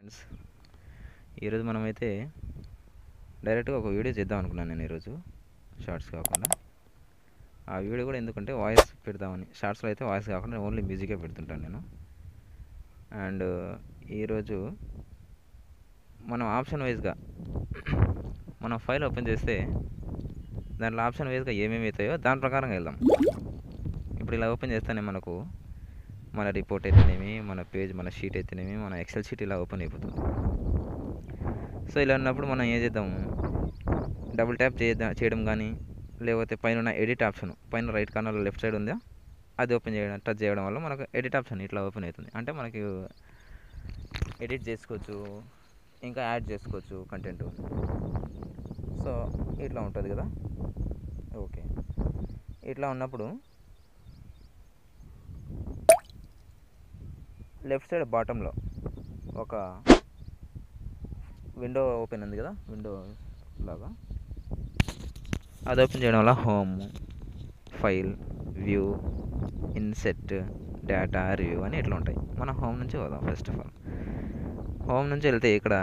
Friends, ఈరోజు మనమైతే డైరెక్ట్గా ఒక వీడియో చేద్దాం అనుకున్నాను. నేను ఈరోజు షార్ట్స్ కాకుండా ఆ వీడియో కూడా ఎందుకంటే వాయిస్ పెడదామని. షార్ట్స్లో అయితే వాయిస్ కాకుండా ఓన్లీ మ్యూజికే పెడుతుంటాను నేను. అండ్ ఈరోజు మనం ఆప్షన్ వైజ్గా మనం ఫైల్ ఓపెన్ చేస్తే దాంట్లో ఆప్షన్ వైజ్గా ఏమేమి అవుతాయో దాని ప్రకారంగా వెళ్దాం. ఇప్పుడు ఇలా ఓపెన్ చేస్తేనే మనకు మన రిపోర్ట్ అయితేనేమి, మన పేజ్, మన షీట్ అయితేనేమి, మన ఎక్సెల్ షీట్ ఇలా ఓపెన్ అయిపోతుంది. సో ఇలా ఉన్నప్పుడు మనం ఏం చేద్దాం, డబుల్ ట్యాప్ చేయడం కానీ, లేకపోతే పైన ఉన్న ఎడిట్ ఆప్షన్ పైన రైట్ కార్నర్లో లెఫ్ట్ సైడ్ ఉందా, అది ఓపెన్ చేయడం, టచ్ చేయడం వల్ల మనకు ఎడిట్ ఆప్షన్ ఇట్లా ఓపెన్ అవుతుంది. అంటే మనకి ఎడిట్ చేసుకోవచ్చు, ఇంకా యాడ్ చేసుకోవచ్చు కంటెంట్. సో ఇట్లా ఉంటుంది కదా. ఓకే, ఇట్లా ఉన్నప్పుడు లెఫ్ట్ సైడ్ బాటంలో ఒక విండో ఓపెన్ ఉంది కదా, విండో లాగా, అది ఓపెన్ చేయడం వల్ల home, file, view, INCET, data, review అని ఇట్లా ఉంటాయి. మనం హోమ్ నుంచి పోదాం. ఫస్ట్ ఆఫ్ ఆల్ హోమ్ నుంచి వెళ్తే ఇక్కడ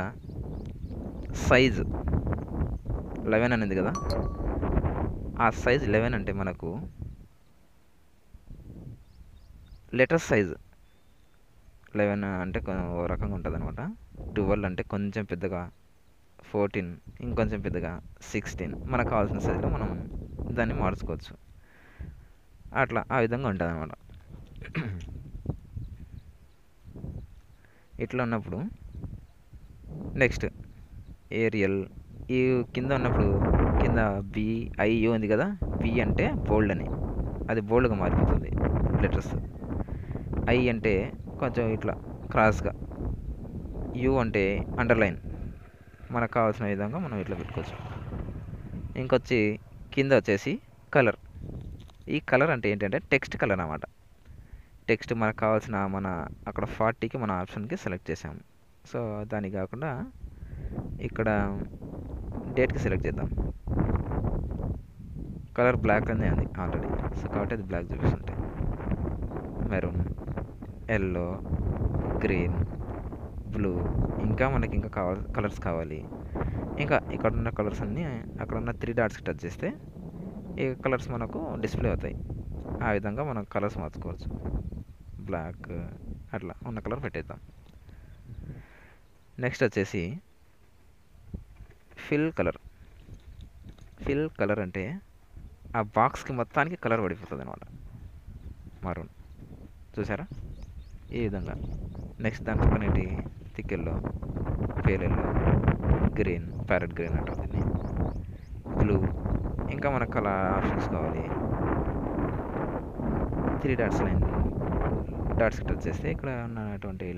సైజ్ 11 అనేది కదా, ఆ సైజ్ 11 అంటే మనకు లెటర్ సైజ్ 11 అంటే ఓ రకంగా ఉంటుంది అనమాట. 12 అంటే కొంచెం పెద్దగా, 14 ఇంకొంచెం పెద్దగా, 16 మనకు కావాల్సిన సైజులో మనం దాన్ని మార్చుకోవచ్చు. అట్లా ఆ విధంగా ఉంటుంది అనమాట. ఇట్లా ఉన్నప్పుడు నెక్స్ట్ ఏరియల్, ఈ కింద ఉన్నప్పుడు కింద బిఐయు ఉంది కదా, బి అంటే బోల్డ్ అని, అది బోల్డ్గా మారిపోతుంది లెటర్స్. ఐ అంటే కొంచెం ఇట్లా క్రాస్గా, యు అంటే అండర్లైన్. మనకు కావాల్సిన విధంగా మనం ఇట్లా పెట్టుకోవచ్చు. ఇంకొచ్చి కింద వచ్చేసి కలర్. ఈ కలర్ అంటే ఏంటంటే టెక్స్ట్ కలర్ అన్నమాట. టెక్స్ట్ మనకు కావాల్సిన మన అక్కడ 40కి మన ఆప్షన్కి సెలెక్ట్ చేసాము. సో దానికి కాకుండా ఇక్కడ డేట్కి సెలెక్ట్ చేద్దాం. కలర్ బ్లాక్ అనే ఉంది ఆల్రెడీ, సో కాబట్టి అది బ్లాక్ చూపిస్తుంటాయి. మెరూన్, ఎల్లో, గ్రీన్, బ్లూ, ఇంకా మనకి ఇంకా కలర్స్ కావాలి. ఇంకా ఇక్కడ ఉన్న కలర్స్ అన్నీ అక్కడ ఉన్న 3 డాట్స్కి టచ్ చేస్తే ఈ కలర్స్ మనకు డిస్ప్లే అవుతాయి. ఆ విధంగా మనం కలర్స్ మార్చుకోవచ్చు. బ్లాక్ అట్లా ఉన్న కలర్ పెట్టేద్దాం. నెక్స్ట్ వచ్చేసి ఫిల్ కలర్. ఫిల్ కలర్ అంటే ఆ బాక్స్కి మొత్తానికి కలర్ పడిపోతుంది అనమాట, మరూన్. చూసారా ఈ విధంగా. నెక్స్ట్ దాని పక్కన ఏంటి, thick yellow, pale yellow, green, parrot green అంటారు దీన్ని, బ్లూ, ఇంకా మనకు కలర్ ఆప్షన్స్ కావాలి. 3 డాట్స్ లైన్ డాట్స్కి టచ్ చేస్తే ఇక్కడ ఉన్నటువంటి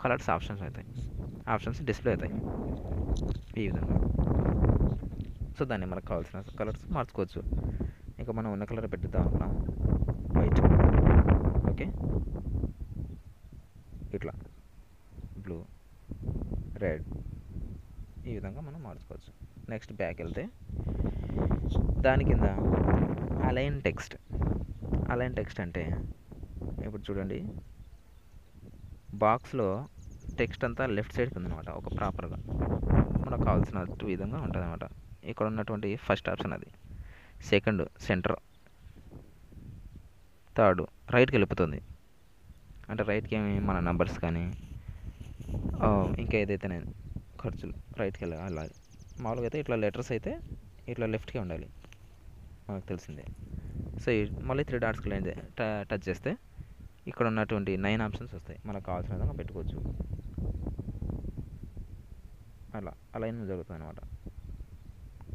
కలర్స్ ఆప్షన్స్ అవుతాయి, ఆప్షన్స్ డిస్ప్లే అవుతాయి ఈ విధంగా. సో దాన్ని మనకు కావాల్సిన కలర్స్ మార్చుకోవచ్చు. ఇంకా మనం ఉన్న కలర్ పెట్టుద్దాం అనుకున్నాం, వైట్. ఓకే, ఇట్లా బ్లూ, రెడ్, ఈ విధంగా మనం మార్చుకోవచ్చు. నెక్స్ట్ బ్యాక్ వెళ్తే దాని కింద అలైన్ టెక్స్ట్. అలైన్ టెక్స్ట్ అంటే ఇప్పుడు చూడండి, బాక్స్లో టెక్స్ట్ అంతా లెఫ్ట్ సైడ్కి ఉందన్నమాట, ఒక ప్రాపర్గా మనకు కావాల్సిన విధంగా ఉంటుంది అనమాట. ఇక్కడ ఉన్నటువంటి ఫస్ట్ ఆప్షన్ అది, సెకండ్ సెంటర్, థర్డ్ రైట్కి వెళ్ళిపోతుంది. అంటే రైట్కి ఏమి మన నంబర్స్ కానీ ఇంకా ఏదైతే నేను ఖర్చులు రైట్కి వెళ్ళాలి. మామూలుగా అయితే ఇట్లా లెటర్స్ అయితే ఇట్లా లెఫ్ట్కే ఉండాలి, మనకు తెలిసిందే. సో మళ్ళీ 3 డాట్స్కి లైన్ టచ్ చేస్తే ఇక్కడ ఉన్నటువంటి 9 ఆప్షన్స్ వస్తాయి, మనకు కావాల్సిన విధంగా పెట్టుకోవచ్చు. అలా అలైన్మెంట్ జరుగుతుంది అనమాట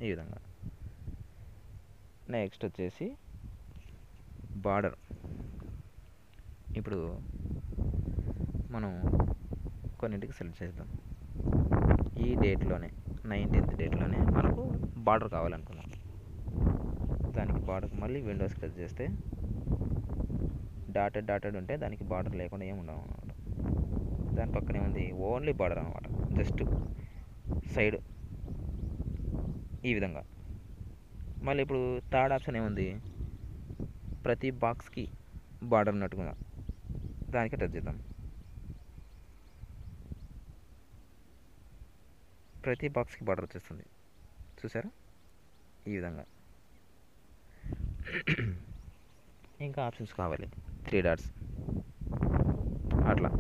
ఈ విధంగా. నెక్స్ట్ వచ్చేసి బార్డర్. ఇప్పుడు మనం కొన్నింటికి సెలెక్ట్ చేద్దాం. ఈ డేట్లోనే 19th డేట్లోనే మనకు బార్డర్ కావాలనుకున్నాం. దానికి బార్డర్ మళ్ళీ విండోస్కి టచ్ చేస్తే డాటెడ్ ఉంటే దానికి బార్డర్ లేకుండా ఏమి ఉండవు అనమాట. దాని పక్కనే ఉంది ఓన్లీ బార్డర్ అనమాట, జస్ట్ సైడ్ ఈ విధంగా. మళ్ళీ ఇప్పుడు థర్డ్ ఆప్షన్ ఏముంది, ప్రతి బాక్స్కి బార్డర్ ఉన్నట్టుగా, దానికి టచ్ చేద్దాం. ప్రతి బాక్స్కి బార్డర్ వచ్చేస్తుంది. చూసారా ఈ విధంగా. ఇంకా ఆప్షన్స్ కావాలి, 3 డాట్స్ అట్లా.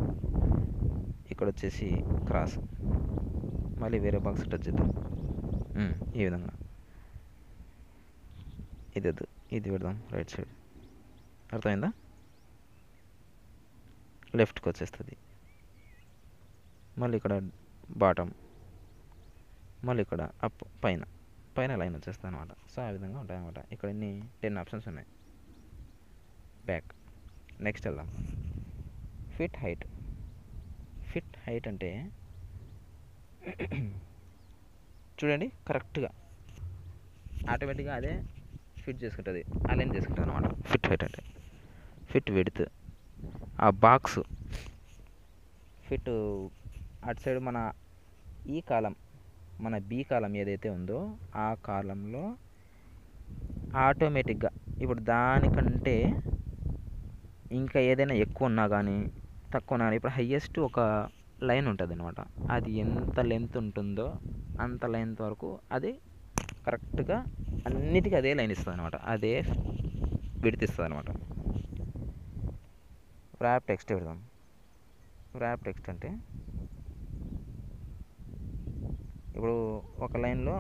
ఇక్కడ వచ్చేసి క్రాస్, మళ్ళీ వేరే బాక్స్ టచ్ చేద్దాం. ఈ విధంగా. ఇది వద్దు, ఇది పెడదాం రైట్ సైడ్. అర్థమైందా? లెఫ్ట్కి వచ్చేస్తుంది. మళ్ళీ ఇక్కడ బాటమ్, మళ్ళీ ఇక్కడ అప్, పైన పైన లైన్ వచ్చేస్తుంది అనమాట. సో ఆ విధంగా ఉంటాయి అనమాట. ఇక్కడ ఇన్ని 10 ఆప్షన్స్ ఉన్నాయి. బ్యాక్. నెక్స్ట్ వెళ్దాం. Fit height. ఫిట్ హైట్ అంటే చూడండి, కరెక్ట్గా ఆటోమేటిక్గా అదే ఫిట్ చేసుకుంటుంది, అలైన్ చేసుకుంటుంది అనమాట. ఫిట్ హైట్ అంటే. ఫిట్ విడ్త్, ఆ బాక్స్ ఫిట్ అటు సైడ్ మన ఈ కాలం, మన బి కాలం ఏదైతే ఉందో ఆ కాలంలో ఆటోమేటిక్గా ఇప్పుడు దానికంటే ఇంకా ఏదైనా ఎక్కువ ఉన్నా కానీ తక్కువ ఉన్నా కానీ, ఇప్పుడు హయ్యెస్ట్ ఒక లైన్ ఉంటుంది అనమాట. అది ఎంత లెంత్ ఉంటుందో అంత లెంత్ వరకు అది కరెక్ట్గా అన్నిటికీ అదే లైన్ ఇస్తుంది అనమాట, అదే విడ్త్ ఇస్తుంది అనమాట. ర్యాప్ టెక్స్ట్ పెడదాం. ర్యాప్ టెక్స్ట్ అంటే ఇప్పుడు ఒక లైన్లో